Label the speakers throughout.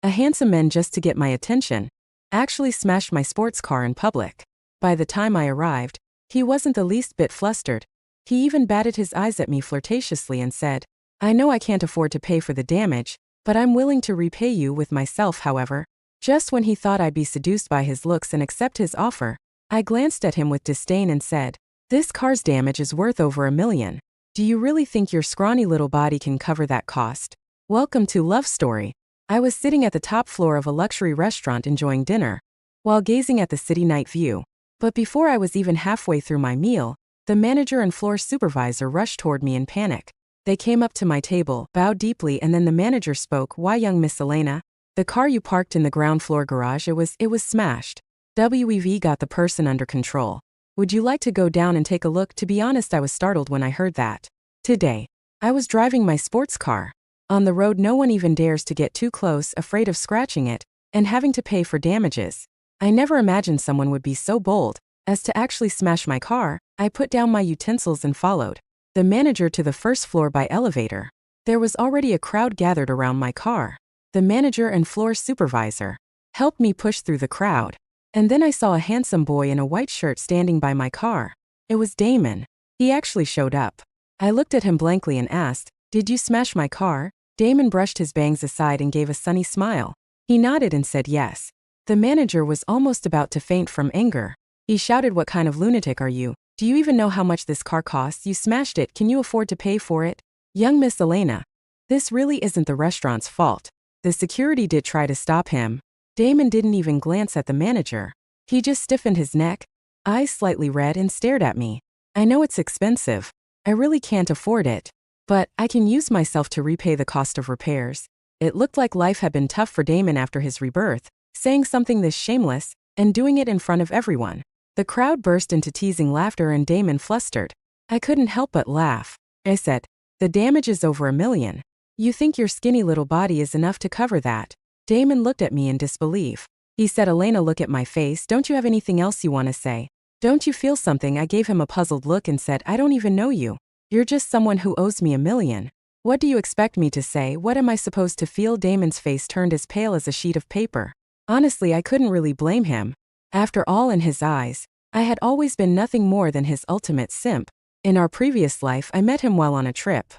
Speaker 1: A handsome man just to get my attention actually smashed my sports car in public. By the time I arrived, he wasn't the least bit flustered. He even batted his eyes at me flirtatiously and said, "I know I can't afford to pay for the damage, but I'm willing to repay you with myself." However, just when he thought I'd be seduced by his looks and accept his offer, I glanced at him with disdain and said, "This car's damage is worth over $1 million. Do you really think your scrawny little body can cover that cost?" Welcome to Love Story. I was sitting at the top floor of a luxury restaurant enjoying dinner, while gazing at the city night view. But before I was even halfway through my meal, the manager and floor supervisor rushed toward me in panic. They came up to my table, bowed deeply, and then the manager spoke. "Why, young Miss Elena, the car you parked in the ground floor garage, it was smashed. We've got the person under control. Would you like to go down and take a look?" To be honest, I was startled when I heard that. Today, I was driving my sports car. On the road, no one even dares to get too close, afraid of scratching it and having to pay for damages. I never imagined someone would be so bold as to actually smash my car. I put down my utensils and followed the manager to the first floor by elevator. There was already a crowd gathered around my car. The manager and floor supervisor helped me push through the crowd. And then I saw a handsome boy in a white shirt standing by my car. It was Damon. He actually showed up. I looked at him blankly and asked, "Did you smash my car?" Damon brushed his bangs aside and gave a sunny smile. He nodded and said yes. The manager was almost about to faint from anger. He shouted, "What kind of lunatic are you? Do you even know how much this car costs? You smashed it. Can you afford to pay for it?" "Young Miss Elena, this really isn't the restaurant's fault." The security did try to stop him. Damon didn't even glance at the manager. He just stiffened his neck, eyes slightly red, and stared at me. "I know it's expensive. I really can't afford it. But I can use myself to repay the cost of repairs." It looked like life had been tough for Damon after his rebirth, saying something this shameless and doing it in front of everyone. The crowd burst into teasing laughter and Damon flustered. I couldn't help but laugh. I said, "The damage is over $1 million. You think your skinny little body is enough to cover that?" Damon looked at me in disbelief. He said, "Elena, look at my face. Don't you have anything else you want to say? Don't you feel something?" I gave him a puzzled look and said, "I don't even know you. You're just someone who owes me $1 million. What do you expect me to say? What am I supposed to feel?" Damon's face turned as pale as a sheet of paper. Honestly, I couldn't really blame him. After all, in his eyes, I had always been nothing more than his ultimate simp. In our previous life, I met him while on a trip.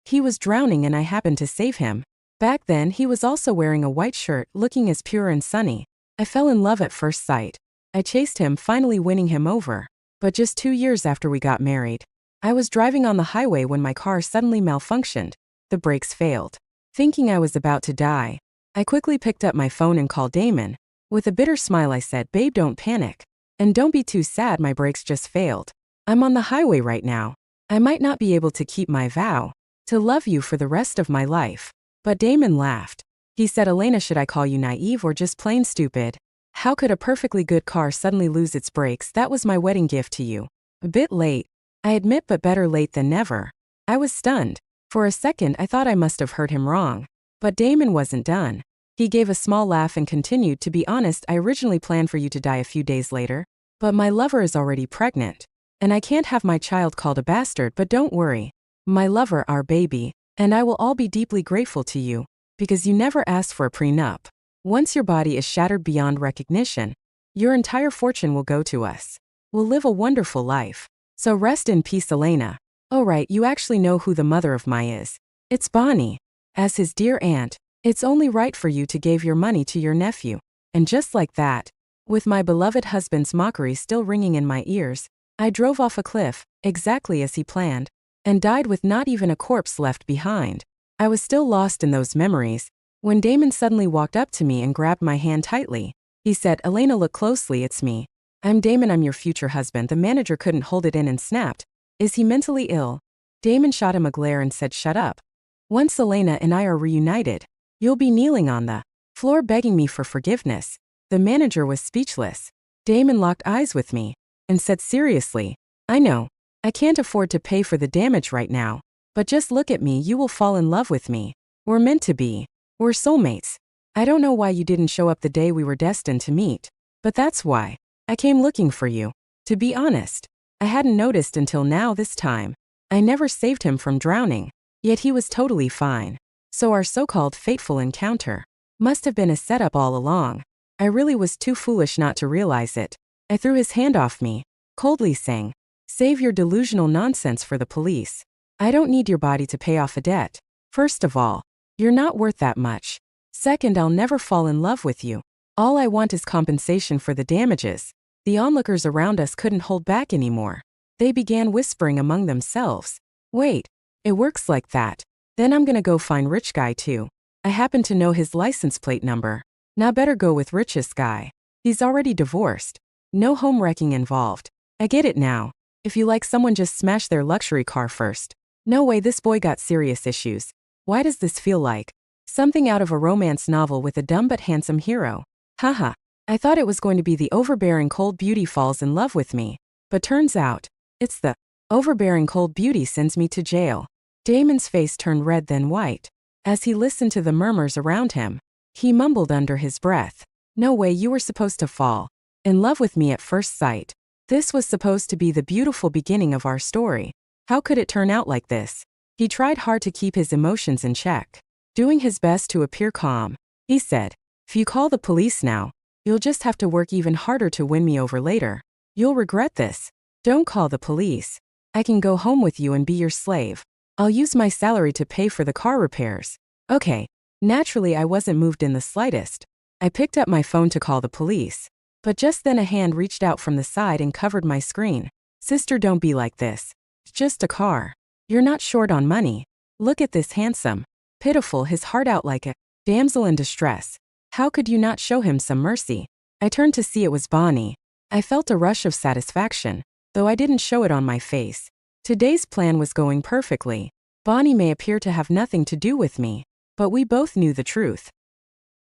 Speaker 1: He was drowning and I happened to save him. Back then, he was also wearing a white shirt, looking as pure and sunny. I fell in love at first sight. I chased him, finally winning him over. But just 2 years after we got married, I was driving on the highway when my car suddenly malfunctioned. The brakes failed. Thinking I was about to die, I quickly picked up my phone and called Damon. With a bitter smile, I said, "Babe, don't panic. And don't be too sad, my brakes just failed. I'm on the highway right now. I might not be able to keep my vow to love you for the rest of my life." But Damon laughed. He said, "Elena, should I call you naive or just plain stupid? How could a perfectly good car suddenly lose its brakes? That was my wedding gift to you." A bit late, I admit, but better late than never. I was stunned. For a second, I thought I must have heard him wrong. But Damon wasn't done. He gave a small laugh and continued, "To be honest, I originally planned for you to die a few days later. But my lover is already pregnant. And I can't have my child called a bastard, but don't worry. My lover, our baby, and I will all be deeply grateful to you, because you never asked for a prenup. Once your body is shattered beyond recognition, your entire fortune will go to us. We'll live a wonderful life. So rest in peace, Elena." "Oh right, you actually know who the mother of my is. It's Bonnie. As his dear aunt, it's only right for you to give your money to your nephew." And just like that, with my beloved husband's mockery still ringing in my ears, I drove off a cliff, exactly as he planned, and died with not even a corpse left behind. I was still lost in those memories when Damon suddenly walked up to me and grabbed my hand tightly. He said, "Elena, look closely, it's me. I'm Damon, I'm your future husband." The manager couldn't hold it in and snapped, "Is he mentally ill?" Damon shot him a glare and said, "Shut up. Once Elena and I are reunited, you'll be kneeling on the floor begging me for forgiveness." The manager was speechless. Damon locked eyes with me and said seriously, "I know, I can't afford to pay for the damage right now, but just look at me, you will fall in love with me. We're meant to be. We're soulmates. I don't know why you didn't show up the day we were destined to meet, but that's why I came looking for you. To be honest, I hadn't noticed until now this time. I never saved him from drowning, yet he was totally fine. So our so-called fateful encounter Must have been a setup all along. I really was too foolish not to realize it. I threw his hand off me, coldly saying, "Save your delusional nonsense for the police. I don't need your body to pay off a debt. First of all, you're not worth that much. Second, I'll never fall in love with you. All I want is compensation for the damages." The onlookers around us couldn't hold back anymore. They began whispering among themselves. "Wait, it works like that. Then I'm gonna go find rich guy too. I happen to know his license plate number. Now better go with richest guy. He's already divorced. No home wrecking involved. I get it now. If you like someone, just smash their luxury car first. No way, this boy got serious issues. Why does this feel like something out of a romance novel with a dumb but handsome hero? Haha. I thought it was going to be the overbearing cold beauty falls in love with me. But turns out, it's the overbearing cold beauty sends me to jail." Damon's face turned red then white. As he listened to the murmurs around him, he mumbled under his breath, "No way, you were supposed to fall in love with me at first sight. This was supposed to be the beautiful beginning of our story. How could it turn out like this?" He tried hard to keep his emotions in check. Doing his best to appear calm, he said, "If you call the police now, you'll just have to work even harder to win me over later. You'll regret this. Don't call the police. I can go home with you and be your slave. I'll use my salary to pay for the car repairs." Okay. Naturally, I wasn't moved in the slightest. I picked up my phone to call the police. But just then a hand reached out from the side and covered my screen. "Sister, don't be like this. It's just a car. You're not short on money. Look at this handsome, pitiful, his heart out like a damsel in distress. How could you not show him some mercy?" I turned to see it was Bonnie. I felt a rush of satisfaction, though I didn't show it on my face. Today's plan was going perfectly. Bonnie may appear to have nothing to do with me, but we both knew the truth.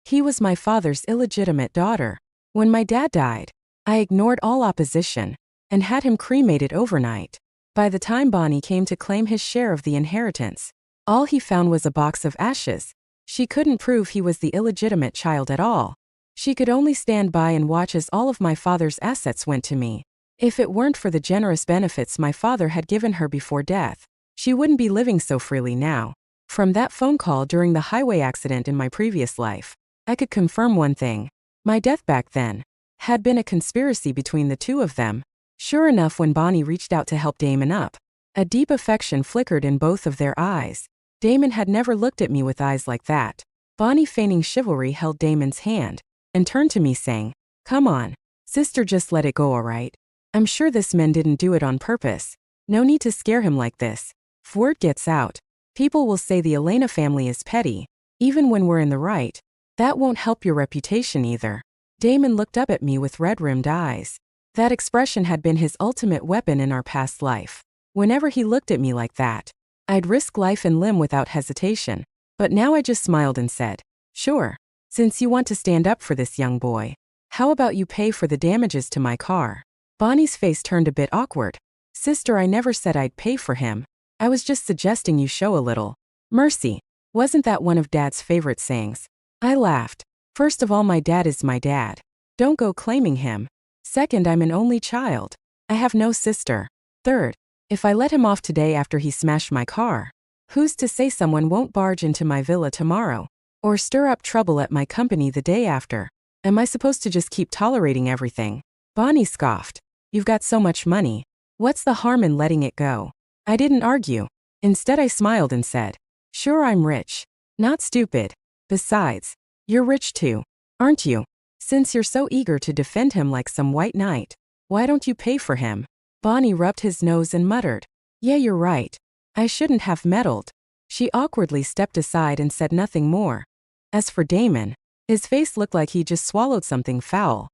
Speaker 1: He was my father's illegitimate daughter. When my dad died, I ignored all opposition and had him cremated overnight. By the time Bonnie came to claim his share of the inheritance, all he found was a box of ashes. She couldn't prove he was the illegitimate child at all. She could only stand by and watch as all of my father's assets went to me. If it weren't for the generous benefits my father had given her before death, she wouldn't be living so freely now. From that phone call during the highway accident in my previous life, I could confirm one thing. My death back then had been a conspiracy between the two of them. Sure enough, when Bonnie reached out to help Damon up, a deep affection flickered in both of their eyes. Damon had never looked at me with eyes like that. Bonnie, feigning chivalry, held Damon's hand and turned to me saying, "Come on, sister, just let it go, all right? I'm sure this man didn't do it on purpose. No need to scare him like this. If word gets out, people will say the Elena family is petty, even when we're in the right. That won't help your reputation either." Damon looked up at me with red-rimmed eyes. That expression had been his ultimate weapon in our past life. Whenever he looked at me like that, I'd risk life and limb without hesitation. But now I just smiled and said, "Sure. Since you want to stand up for this young boy, how about you pay for the damages to my car?" Bonnie's face turned a bit awkward. "Sister, I never said I'd pay for him. I was just suggesting you show a little mercy. Wasn't that one of Dad's favorite sayings?" I laughed. "First of all, my dad is my dad. Don't go claiming him. Second, I'm an only child. I have no sister. Third, if I let him off today after he smashed my car, who's to say someone won't barge into my villa tomorrow or stir up trouble at my company the day after? Am I supposed to just keep tolerating everything?" Bonnie scoffed. "You've got so much money. What's the harm in letting it go?" I didn't argue. Instead, I smiled and said, "Sure, I'm rich. Not stupid. Besides, you're rich too, aren't you? Since you're so eager to defend him like some white knight, why don't you pay for him?" Bonnie rubbed his nose and muttered, "Yeah, you're right. I shouldn't have meddled." She awkwardly stepped aside and said nothing more. As for Damon, his face looked like he just swallowed something foul.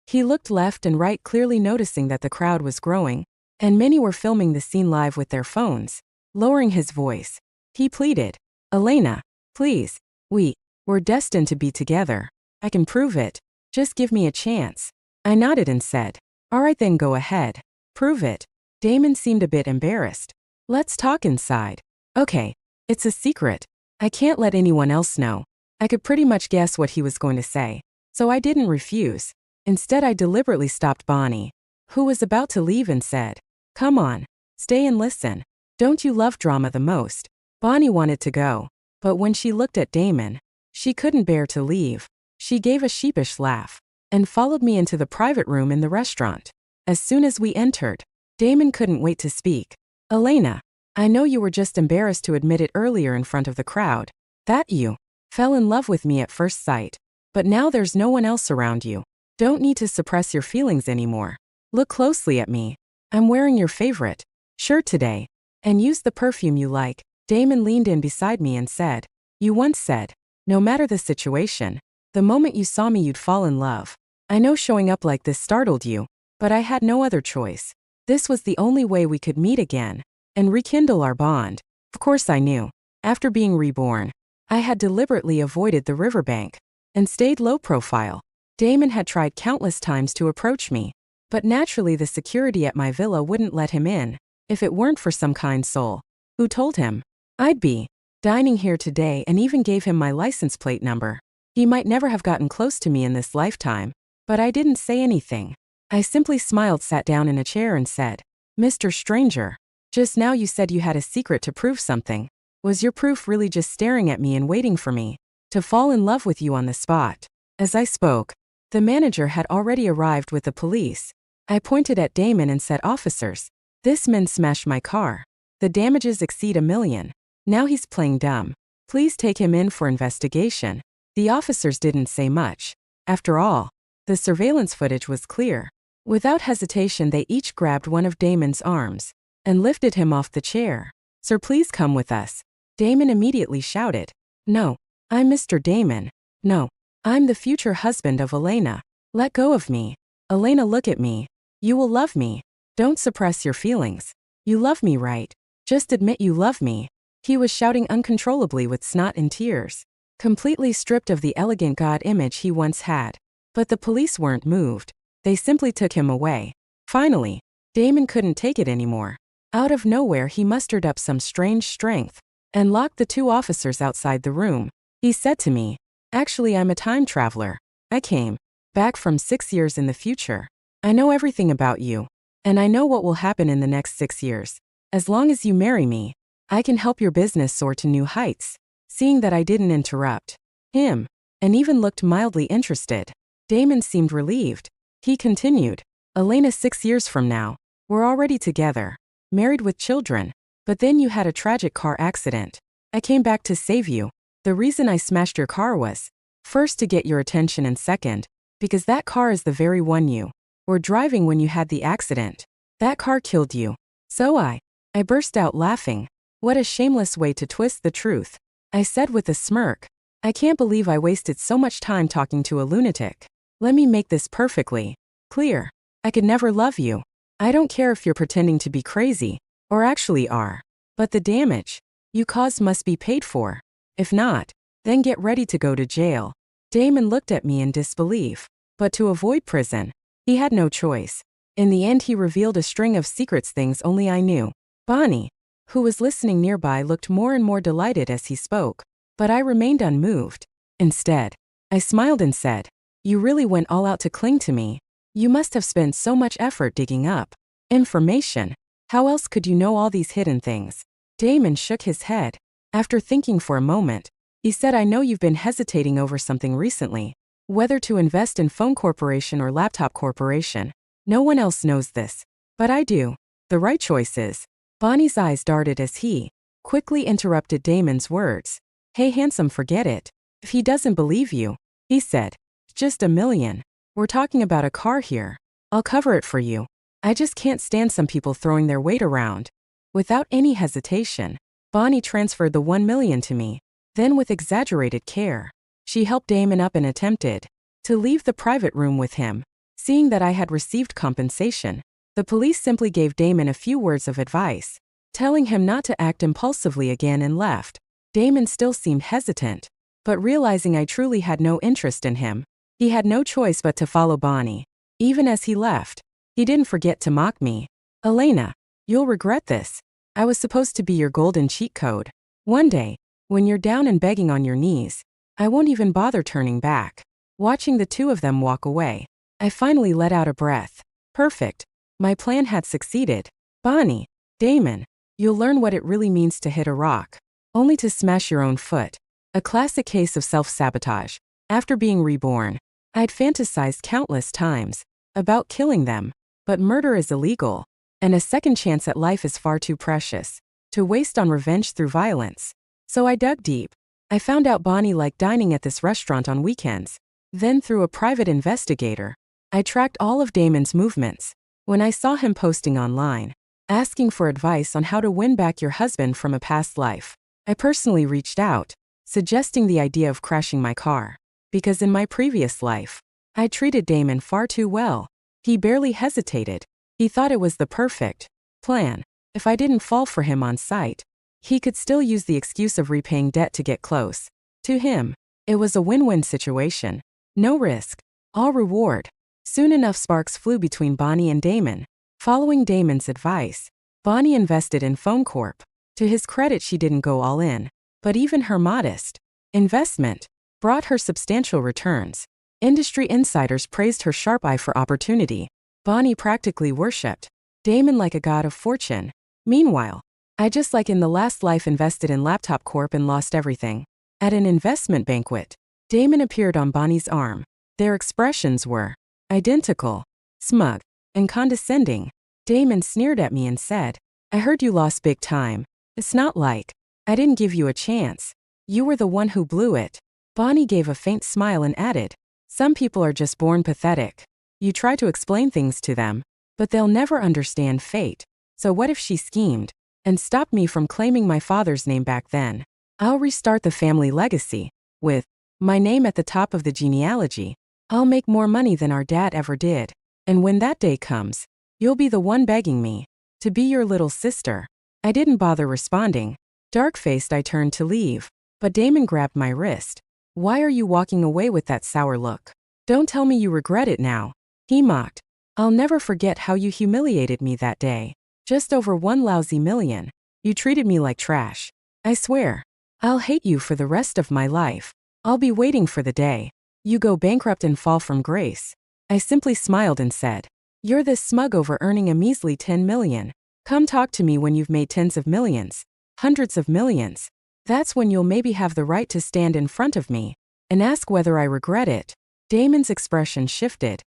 Speaker 1: He looked left and right, clearly noticing that the crowd was growing, and many were filming the scene live with their phones. Lowering his voice, he pleaded, "Elena, please, we're destined to be together. I can prove it. Just give me a chance." I nodded and said, "All right then, go ahead. Prove it." Damon seemed a bit embarrassed. "Let's talk inside." "Okay, it's a secret. I can't let anyone else know." I could pretty much guess what he was going to say, so I didn't refuse. Instead, I deliberately stopped Bonnie, who was about to leave, and said, "Come on, stay and listen. Don't you love drama the most?" Bonnie wanted to go, but when she looked at Damon, She couldn't bear to leave. She gave a sheepish laugh and followed me into the private room in the restaurant. As soon as we entered, Damon couldn't wait to speak. Elena, I know you were just embarrassed to admit it earlier in front of the crowd, that you fell in love with me at first sight. But now there's no one else around you. Don't need to suppress your feelings anymore. Look closely at me. I'm wearing your favorite shirt today. And use the perfume you like. Damon leaned in beside me and said, you once said, no matter the situation, the moment you saw me you'd fall in love. I know showing up like this startled you, but I had no other choice. This was the only way we could meet again and rekindle our bond. Of course I knew. After being reborn, I had deliberately avoided the riverbank and stayed low profile. Damon had tried countless times to approach me, but naturally the security at my villa wouldn't let him in, if it weren't for some kind soul who told him I'd be dining here today and even gave him my license plate number. He might never have gotten close to me in this lifetime, but I didn't say anything. I simply smiled, sat down in a chair and said, Mr. Stranger, just now you said you had a secret to prove something. Was your proof really just staring at me and waiting for me to fall in love with you on the spot? As I spoke, the manager had already arrived with the police. I pointed at Damon and said, officers, this man smashed my car. The damages exceed $1 million. Now he's playing dumb. Please take him in for investigation. The officers didn't say much. After all, the surveillance footage was clear. Without hesitation, they each grabbed one of Damon's arms and lifted him off the chair. Sir, please come with us. Damon immediately shouted. No, I'm Mr. Damon. No, I'm the future husband of Elena. Let go of me. Elena, look at me. You will love me. Don't suppress your feelings. You love me, right? Just admit you love me. He was shouting uncontrollably with snot and tears, completely stripped of the elegant god image he once had. But the police weren't moved. They simply took him away. Finally, Damon couldn't take it anymore. Out of nowhere, he mustered up some strange strength and locked the two officers outside the room. He said to me, actually, I'm a time traveler. I came back from 6 years in the future. I know everything about you, and I know what will happen in the next 6 years. As long as you marry me, I can help your business soar to new heights. Seeing that I didn't interrupt him, and even looked mildly interested, Damon seemed relieved. He continued, Elena, 6 years from now, we're already together, married with children, but then you had a tragic car accident. I came back to save you. The reason I smashed your car was, first, to get your attention, and second, because that car is the very one you were driving when you had the accident. That car killed you. So I burst out laughing. What a shameless way to twist the truth. I said with a smirk, I can't believe I wasted so much time talking to a lunatic. Let me make this perfectly clear. I could never love you. I don't care if you're pretending to be crazy, or actually are. But the damage you caused must be paid for. If not, then get ready to go to jail. Damon looked at me in disbelief. But to avoid prison, he had no choice. In the end, he revealed a string of secrets, things only I knew. Bonnie, who was listening nearby, looked more and more delighted as he spoke. But I remained unmoved. Instead, I smiled and said, you really went all out to cling to me. You must have spent so much effort digging up information. How else could you know all these hidden things? Damon shook his head. After thinking for a moment, he said, I know you've been hesitating over something recently. Whether to invest in Phone Corporation or Laptop Corporation. No one else knows this. But I do. The right choice is. Bonnie's eyes darted as he quickly interrupted Damon's words. Hey handsome, forget it. If he doesn't believe you, he said, just $1 million. We're talking about a car here. I'll cover it for you. I just can't stand some people throwing their weight around. Without any hesitation, Bonnie transferred the $1 million to me. Then with exaggerated care, she helped Damon up and attempted to leave the private room with him. Seeing that I had received compensation, the police simply gave Damon a few words of advice, telling him not to act impulsively again, and left. Damon still seemed hesitant, but realizing I truly had no interest in him, he had no choice but to follow Bonnie. Even as he left, he didn't forget to mock me. Elena, you'll regret this. I was supposed to be your golden cheat code. One day, when you're down and begging on your knees, I won't even bother turning back. Watching the two of them walk away, I finally let out a breath. Perfect. My plan had succeeded. Bonnie, Damon, you'll learn what it really means to hit a rock, only to smash your own foot A classic case of self-sabotage. After being reborn, I'd fantasized countless times about killing them, but murder is illegal, and a second chance at life is far too precious to waste on revenge through violence. So I dug deep. I found out Bonnie liked dining at this restaurant on weekends. Then through a private investigator, I tracked all of Damon's movements. When I saw him posting online, asking for advice on how to win back your husband from a past life, I personally reached out, suggesting the idea of crashing my car. Because in my previous life, I treated Damon far too well. He barely hesitated. He thought it was the perfect plan. If I didn't fall for him on sight, he could still use the excuse of repaying debt to get close. To him, it was a win-win situation. No risk, all reward. Soon enough sparks flew between Bonnie and Damon. Following Damon's advice, Bonnie invested in Phone Corp. To his credit, she didn't go all in, but even her modest investment brought her substantial returns. Industry insiders praised her sharp eye for opportunity. Bonnie practically worshipped Damon like a god of fortune. Meanwhile, I just like in the last life invested in Laptop Corp and lost everything. At an investment banquet, Damon appeared on Bonnie's arm. Their expressions were identical, smug, and condescending. Damon sneered at me and said, "I heard you lost big time. It's not like I didn't give you a chance. You were the one who blew it." Bonnie gave a faint smile and added, "Some people are just born pathetic. You try to explain things to them, but they'll never understand fate. So what if she schemed and stopped me from claiming my father's name back then? I'll restart the family legacy with my name at the top of the genealogy. I'll make more money than our dad ever did. And when that day comes, you'll be the one begging me to be your little sister." I didn't bother responding. Dark-faced, I turned to leave, but Damon grabbed my wrist. "Why are you walking away with that sour look? Don't tell me you regret it now," he mocked. "I'll never forget how you humiliated me that day. Just over 1 lousy million. You treated me like trash. I swear, I'll hate you for the rest of my life. I'll be waiting for the day you go bankrupt and fall from grace." I simply smiled and said, "You're this smug over earning a measly 10 million. Come talk to me when you've made tens of millions, hundreds of millions. That's when you'll maybe have the right to stand in front of me and ask whether I regret it." Damon's expression shifted.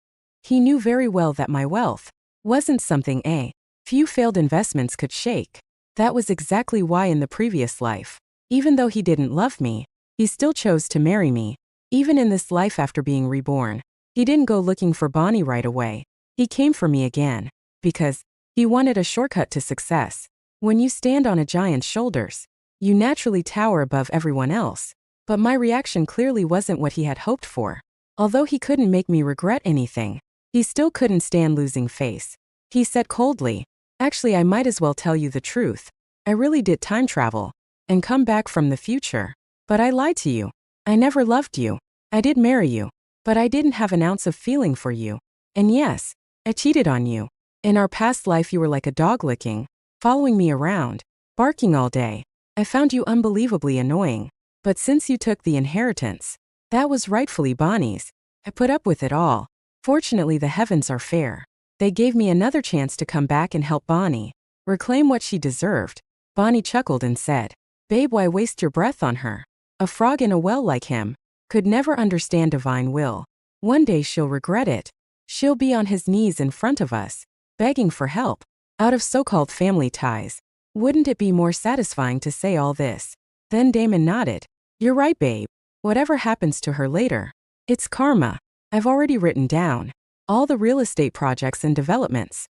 Speaker 1: He knew very well that my wealth wasn't something a few failed investments could shake. That was exactly why in the previous life, even though he didn't love me, he still chose to marry me. Even in this life after being reborn, he didn't go looking for Bonnie right away. He came for me again, because he wanted a shortcut to success. When you stand on a giant's shoulders, you naturally tower above everyone else. But my reaction clearly wasn't what he had hoped for. Although he couldn't make me regret anything, he still couldn't stand losing face. He said coldly, "Actually, I might as well tell you the truth. I really did time travel and come back from the future. But I lied to you. I never loved you. I did marry you, but I didn't have an ounce of feeling for you. And yes, I cheated on you. In our past life you were like a dog licking, following me around, barking all day. I found you unbelievably annoying. But since you took the inheritance, that was rightfully Bonnie's. I put up with it all. Fortunately, the heavens are fair. They gave me another chance to come back and help Bonnie reclaim what she deserved." Bonnie chuckled and said, "Babe, why waste your breath on her? A frog in a well like him could never understand divine will. One day she'll regret it. She'll be on his knees in front of us, begging for help, out of so-called family ties. Wouldn't it be more satisfying to say all this?" Then Damon nodded. "You're right, babe. Whatever happens to her later, it's karma. I've already written down all the real estate projects and developments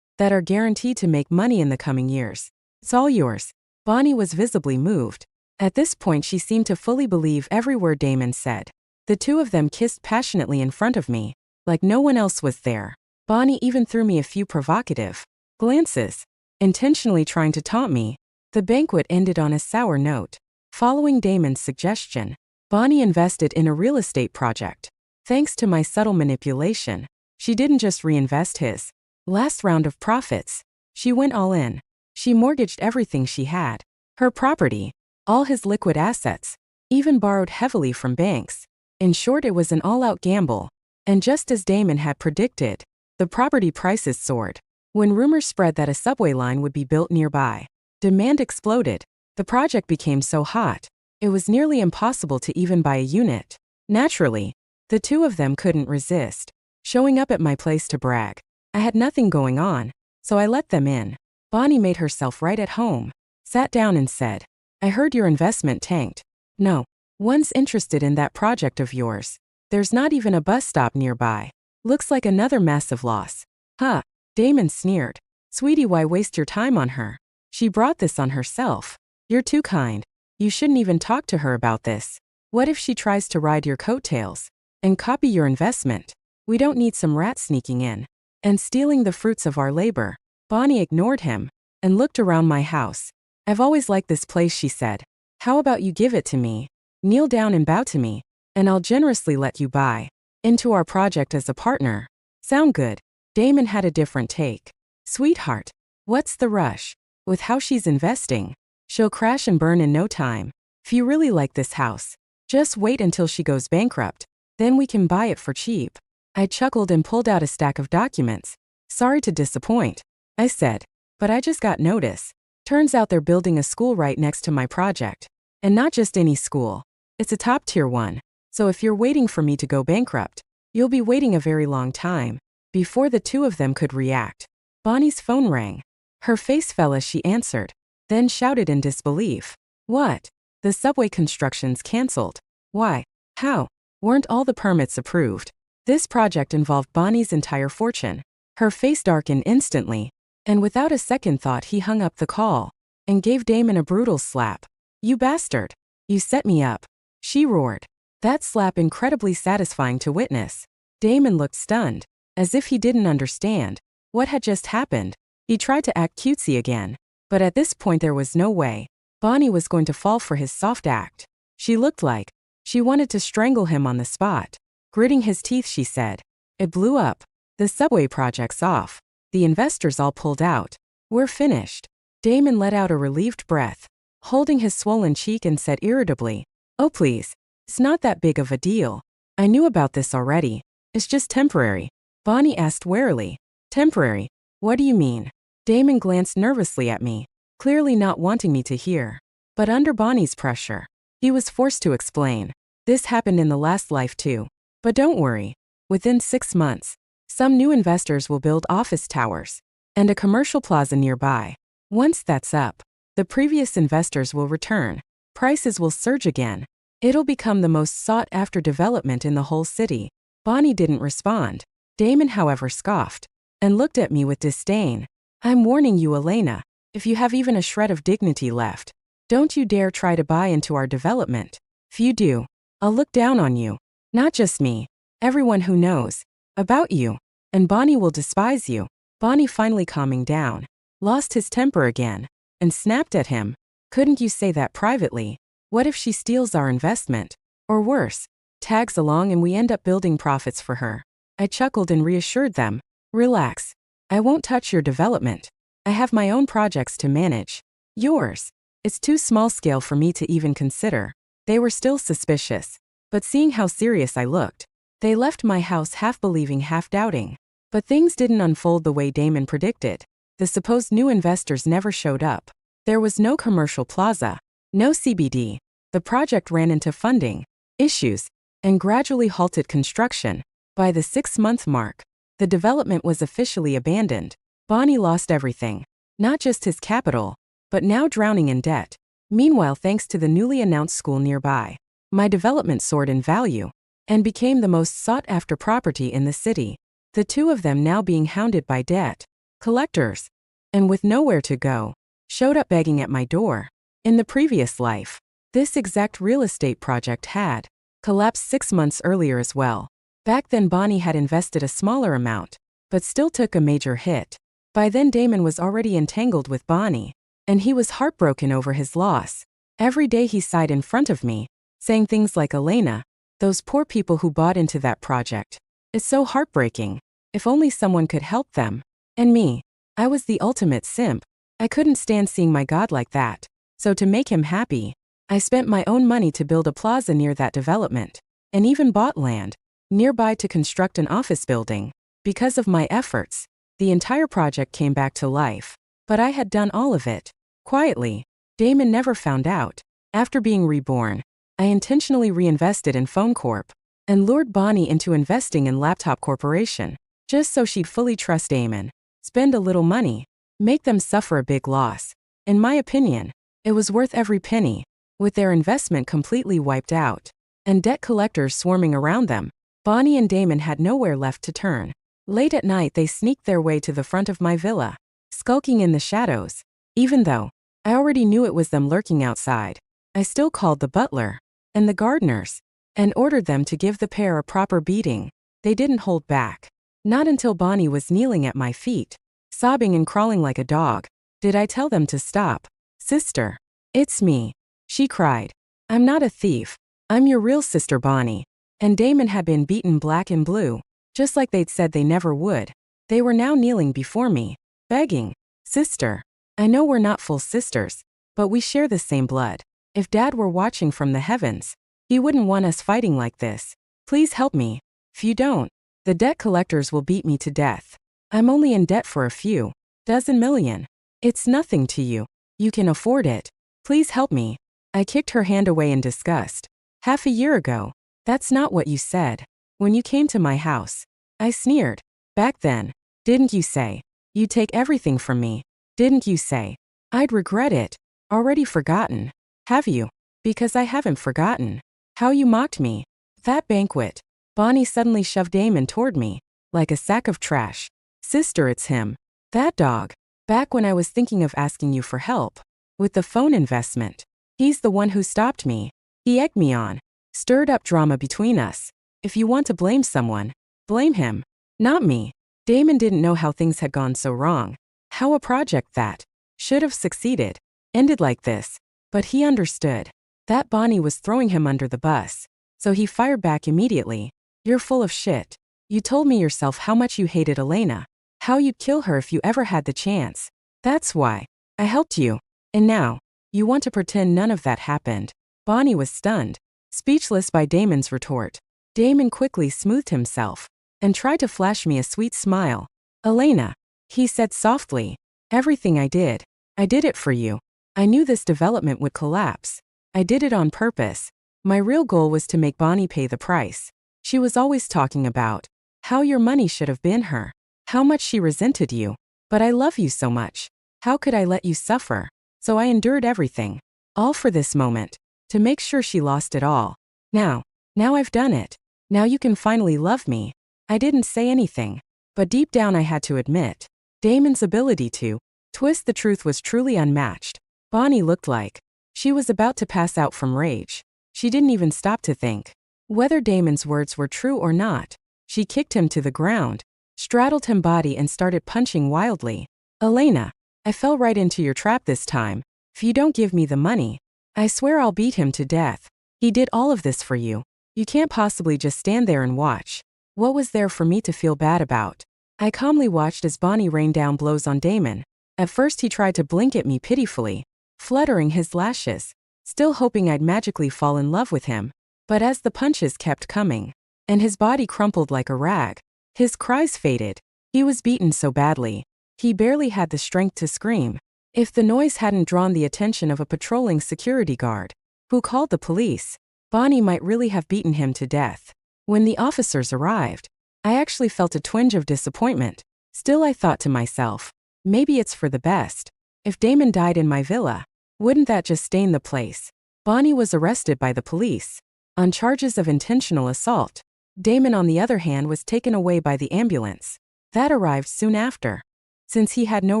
Speaker 1: that are guaranteed to make money in the coming years. It's all yours." Bonnie was visibly moved. At this point she seemed to fully believe every word Damon said. The two of them kissed passionately in front of me, like no one else was there. Bonnie even threw me a few provocative glances, intentionally trying to taunt me. The banquet ended on a sour note. Following Damon's suggestion, Bonnie invested in a real estate project. Thanks to my subtle manipulation, she didn't just reinvest his last round of profits. She went all in. She mortgaged everything she had. Her property, all his liquid assets, even borrowed heavily from banks. In short, it was an all-out gamble. And just as Damon had predicted, the property prices soared. When rumors spread that a subway line would be built nearby, demand exploded. The project became so hot It was nearly impossible to even buy a unit. Naturally, the two of them couldn't resist showing up at my place to brag. I had nothing going on, so I let them in. Bonnie made herself right at home, sat down and said, "I heard your investment tanked. No one's interested in that project of yours. There's not even a bus stop nearby. Looks like another massive loss." "Huh," Damon sneered. "Sweetie, why waste your time on her? She brought this on herself. You're too kind. You shouldn't even talk to her about this. What if she tries to ride your coattails and copy your investment? We don't need some rat sneaking in and stealing the fruits of our labor." Bonnie ignored him and looked around my house. "I've always liked this place," she said. "How about you give it to me? Kneel down and bow to me, and I'll generously let you buy into our project as a partner. Sound good?" Damon had a different take. "Sweetheart, what's the rush? With how she's investing, she'll crash and burn in no time. If you really like this house, just wait until she goes bankrupt. Then we can buy it for cheap." I chuckled and pulled out a stack of documents. "Sorry to disappoint," I said, "but I just got notice. Turns out they're building a school right next to my project. And not just any school. It's a top-tier one. So if you're waiting for me to go bankrupt, you'll be waiting a very long time." Before the two of them could react, Bonnie's phone rang. Her face fell as she answered, then shouted in disbelief, "What? The subway construction's canceled. Why? How? Weren't all the permits approved?" This project involved Bonnie's entire fortune. Her face darkened instantly, and without a second thought he hung up the call and gave Damon a brutal slap. "You bastard! You set me up," she roared. That slap incredibly satisfying to witness. Damon looked stunned, as if he didn't understand what had just happened. He tried to act cutesy again, but at this point there was no way Bonnie was going to fall for his soft act. She looked like she wanted to strangle him on the spot. Gritting his teeth, she said, "It blew up. The subway project's off. The investors all pulled out. We're finished." Damon let out a relieved breath, holding his swollen cheek, and said irritably, "Oh please, it's not that big of a deal. I knew about this already. It's just temporary." Bonnie asked warily, "Temporary? What do you mean?" Damon glanced nervously at me, clearly not wanting me to hear. But under Bonnie's pressure, he was forced to explain. "This happened in the last life too. But don't worry. Within 6 months, some new investors will build office towers and a commercial plaza nearby. Once that's up, the previous investors will return. Prices will surge again. It'll become the most sought-after development in the whole city." Bonnie didn't respond. Damon, however, scoffed and looked at me with disdain. "I'm warning you, Elena, if you have even a shred of dignity left, don't you dare try to buy into our development. If you do, I'll look down on you. Not just me, everyone who knows about you. And Bonnie will despise you." Bonnie, finally calming down, lost his temper again and snapped at him. "Couldn't you say that privately? What if she steals our investment? Or worse, tags along and we end up building profits for her?" I chuckled and reassured them, "Relax. I won't touch your development. I have my own projects to manage. Yours, it's too small scale for me to even consider." They were still suspicious, but seeing how serious I looked, they left my house half believing, half doubting. But things didn't unfold the way Damon predicted. The supposed new investors never showed up. There was no commercial plaza, no CBD. The project ran into funding issues and gradually halted construction. By the 6-month mark, the development was officially abandoned. Bonnie lost everything, not just his capital, but now drowning in debt. Meanwhile, thanks to the newly announced school nearby, my development soared in value and became the most sought-after property in the city. The two of them, now being hounded by debt collectors and with nowhere to go, showed up begging at my door. In the previous life, this exact real estate project had collapsed 6 months earlier as well. Back then Bonnie had invested a smaller amount, but still took a major hit. By then Damon was already entangled with Bonnie, and he was heartbroken over his loss. Every day he sighed in front of me, saying things like, "Elena, those poor people who bought into that project. It's so heartbreaking. If only someone could help them." And me, I was the ultimate simp. I couldn't stand seeing my God like that. So to make him happy, I spent my own money to build a plaza near that development, and even bought land nearby to construct an office building. Because of my efforts, the entire project came back to life. But I had done all of it quietly. Damon never found out. After being reborn, I intentionally reinvested in Phone Corp and lured Bonnie into investing in Laptop Corporation, just so she'd fully trust Damon, spend a little money, make them suffer a big loss. In my opinion, it was worth every penny, with their investment completely wiped out and debt collectors swarming around them. Bonnie and Damon had nowhere left to turn. Late at night they sneaked their way to the front of my villa, skulking in the shadows. Even though I already knew it was them lurking outside, I still called the butler and the gardeners and ordered them to give the pair a proper beating. They didn't hold back. Not until Bonnie was kneeling at my feet, sobbing and crawling like a dog, did I tell them to stop. "Sister, it's me," she cried. "I'm not a thief. I'm your real sister Bonnie." And Damon had been beaten black and blue, just like they'd said they never would. They were now kneeling before me, begging, "Sister, I know we're not full sisters, but we share the same blood. If Dad were watching from the heavens, he wouldn't want us fighting like this. Please help me. If you don't, the debt collectors will beat me to death. I'm only in debt for a few dozen million. It's nothing to you. You can afford it. Please help me." I kicked her hand away in disgust. "Half a year ago, that's not what you said. When you came to my house, I sneered. Back then, didn't you say you'd take everything from me? Didn't you say I'd regret it? Already forgotten, have you?" "Because I haven't forgotten how you mocked me. That banquet." Bonnie suddenly shoved Damon toward me, like a sack of trash. "Sister, it's him. That dog. Back when I was thinking of asking you for help with the phone investment, he's the one who stopped me. He egged me on, stirred up drama between us. If you want to blame someone, blame him, not me." Damon didn't know how things had gone so wrong, how a project that should have succeeded ended like this. But he understood that Bonnie was throwing him under the bus, so he fired back immediately. "You're full of shit. You told me yourself how much you hated Elena, how you'd kill her if you ever had the chance. That's why I helped you. And now, you want to pretend none of that happened." Bonnie was stunned, speechless by Damon's retort. Damon quickly smoothed himself and tried to flash me a sweet smile. "Elena," he said softly, "everything I did it for you. I knew this development would collapse. I did it on purpose. My real goal was to make Bonnie pay the price. She was always talking about how your money should have been her, how much she resented you. But I love you so much. How could I let you suffer? So I endured everything, all for this moment, to make sure she lost it all. Now I've done it. Now you can finally love me." I didn't say anything, but deep down I had to admit, Damon's ability to twist the truth was truly unmatched. Bonnie looked like she was about to pass out from rage. She didn't even stop to think whether Damon's words were true or not. She kicked him to the ground, straddled him body and started punching wildly. "Elena, I fell right into your trap this time. If you don't give me the money, I swear I'll beat him to death. He did all of this for you. You can't possibly just stand there and watch." What was there for me to feel bad about? I calmly watched as Bonnie rained down blows on Damon. At first he tried to blink at me pitifully, fluttering his lashes, still hoping I'd magically fall in love with him. But as the punches kept coming, and his body crumpled like a rag, his cries faded. He was beaten so badly, he barely had the strength to scream. If the noise hadn't drawn the attention of a patrolling security guard, who called the police, Bonnie might really have beaten him to death. When the officers arrived, I actually felt a twinge of disappointment. Still, I thought to myself, maybe it's for the best. If Damon died in my villa, wouldn't that just stain the place? Bonnie was arrested by the police on charges of intentional assault. Damon, on the other hand, was taken away by the ambulance that arrived soon after. Since he had no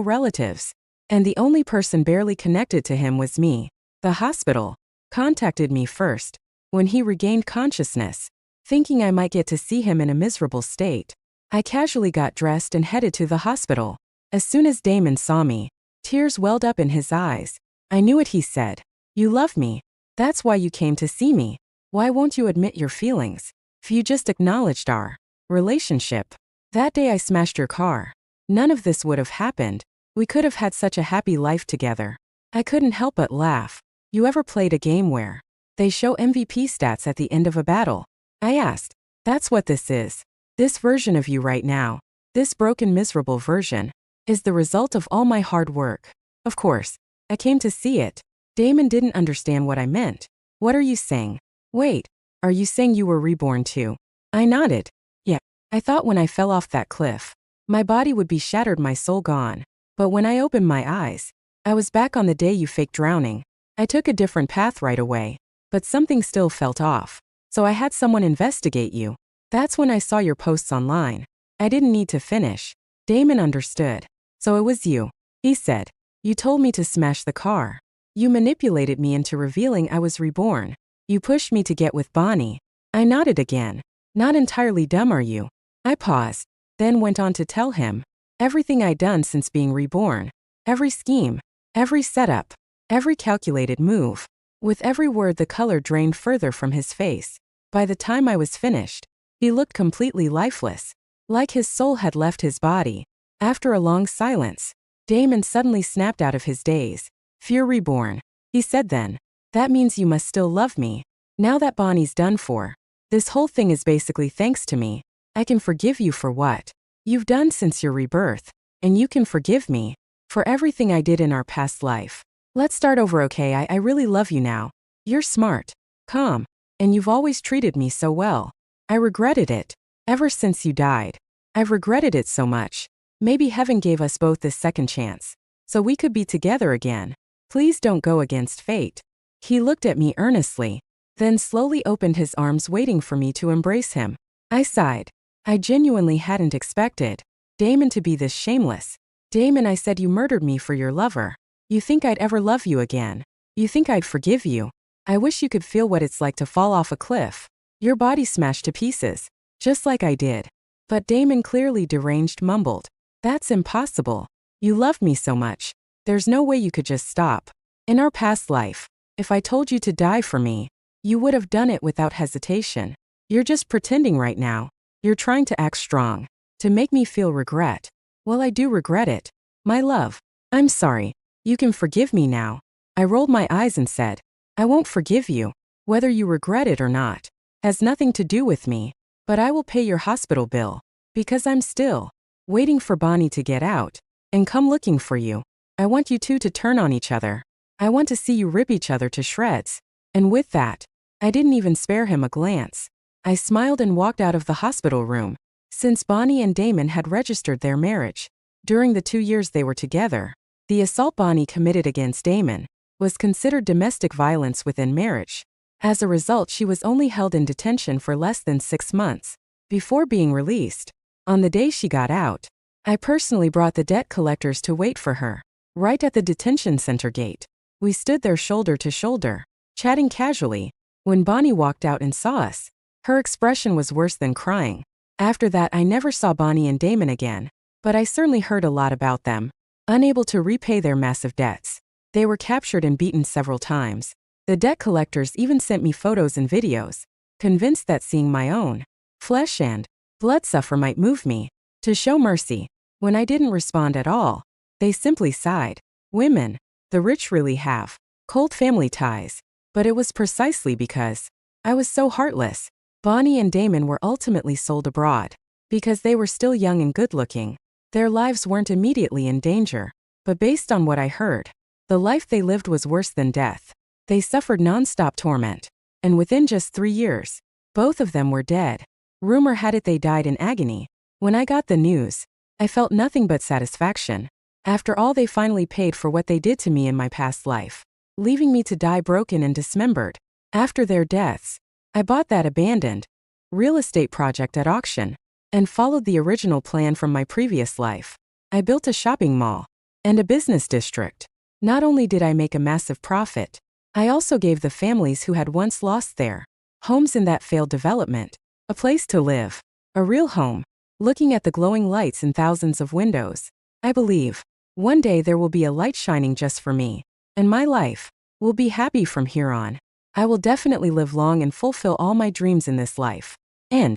Speaker 1: relatives, and the only person barely connected to him was me, the hospital contacted me first. When he regained consciousness, thinking I might get to see him in a miserable state, I casually got dressed and headed to the hospital. As soon as Damon saw me, tears welled up in his eyes. I knew it, he said. "You love me. That's why you came to see me. Why won't you admit your feelings? If you just acknowledged our relationship. That day I smashed your car. None of this would have happened. We could have had such a happy life together." I couldn't help but laugh. "You ever played a game where they show MVP stats at the end of a battle?" I asked. "That's what this is. This version of you right now, this broken, miserable version, is the result of all my hard work. Of course, I came to see it." Damon didn't understand what I meant. What are you saying? Wait, are you saying you were reborn too? I nodded. Yeah, I thought when I fell off that cliff, my body would be shattered, my soul gone. But when I opened my eyes, I was back on the day you faked drowning. I took a different path right away, but something still felt off. So I had someone investigate you. That's when I saw your posts online. I didn't need to finish. Damon understood. So it was you, he said. You told me to smash the car. You manipulated me into revealing I was reborn. You pushed me to get with Bonnie. I nodded again. Not entirely dumb, are you? I paused, then went on to tell him everything I'd done since being reborn. Every scheme, every setup, every calculated move. With every word, the color drained further from his face. By the time I was finished, he looked completely lifeless, like his soul had left his body. After a long silence, Damon suddenly snapped out of his daze. Fear reborn, he said then. That means you must still love me. Now that Bonnie's done for, this whole thing is basically thanks to me. I can forgive you for what you've done since your rebirth, and you can forgive me for everything I did in our past life. Let's start over, okay? I really love you now. You're smart, calm, and you've always treated me so well. I regretted it ever since you died. I've regretted it so much. Maybe heaven gave us both this second chance, so we could be together again. Please don't go against fate. He looked at me earnestly, then slowly opened his arms, waiting for me to embrace him. I sighed. I genuinely hadn't expected Damon to be this shameless. Damon, I said, you murdered me for your lover. You think I'd ever love you again? You think I'd forgive you? I wish you could feel what it's like to fall off a cliff. Your body smashed to pieces, just like I did. But Damon, clearly deranged, mumbled, that's impossible. You loved me so much. There's no way you could just stop. In our past life, if I told you to die for me, you would have done it without hesitation. You're just pretending right now. You're trying to act strong, to make me feel regret. Well, I do regret it. My love, I'm sorry. You can forgive me now. I rolled my eyes and said, I won't forgive you. Whether you regret it or not has nothing to do with me, but I will pay your hospital bill, because I'm still waiting for Bonnie to get out and come looking for you. I want you two to turn on each other. I want to see you rip each other to shreds. And with that, I didn't even spare him a glance. I smiled and walked out of the hospital room. Since Bonnie and Damon had registered their marriage, during the 2 years they were together, the assault Bonnie committed against Damon was considered domestic violence within marriage. As a result, she was only held in detention for less than 6 months before being released. On the day she got out, I personally brought the debt collectors to wait for her, right at the detention center gate. We stood there shoulder to shoulder, chatting casually. When Bonnie walked out and saw us, her expression was worse than crying. After that, I never saw Bonnie and Damon again, but I certainly heard a lot about them. Unable to repay their massive debts, they were captured and beaten several times. The debt collectors even sent me photos and videos, convinced that seeing my own flesh and blood suffer might move me to show mercy. When I didn't respond at all, they simply sighed. Women, the rich, really have cold family ties. But it was precisely because I was so heartless. Bonnie and Damon were ultimately sold abroad because they were still young and good-looking. Their lives weren't immediately in danger, but based on what I heard, the life they lived was worse than death. They suffered non-stop torment, and within just 3 years, both of them were dead. Rumor had it they died in agony. When I got the news, I felt nothing but satisfaction. After all, they finally paid for what they did to me in my past life, leaving me to die broken and dismembered. After their deaths, I bought that abandoned real estate project at auction and followed the original plan from my previous life. I built a shopping mall and a business district. Not only did I make a massive profit, I also gave the families who had once lost their homes in that failed development a place to live, a real home, looking at the glowing lights in thousands of windows. I believe one day there will be a light shining just for me, and my life will be happy from here on. I will definitely live long and fulfill all my dreams in this life. End.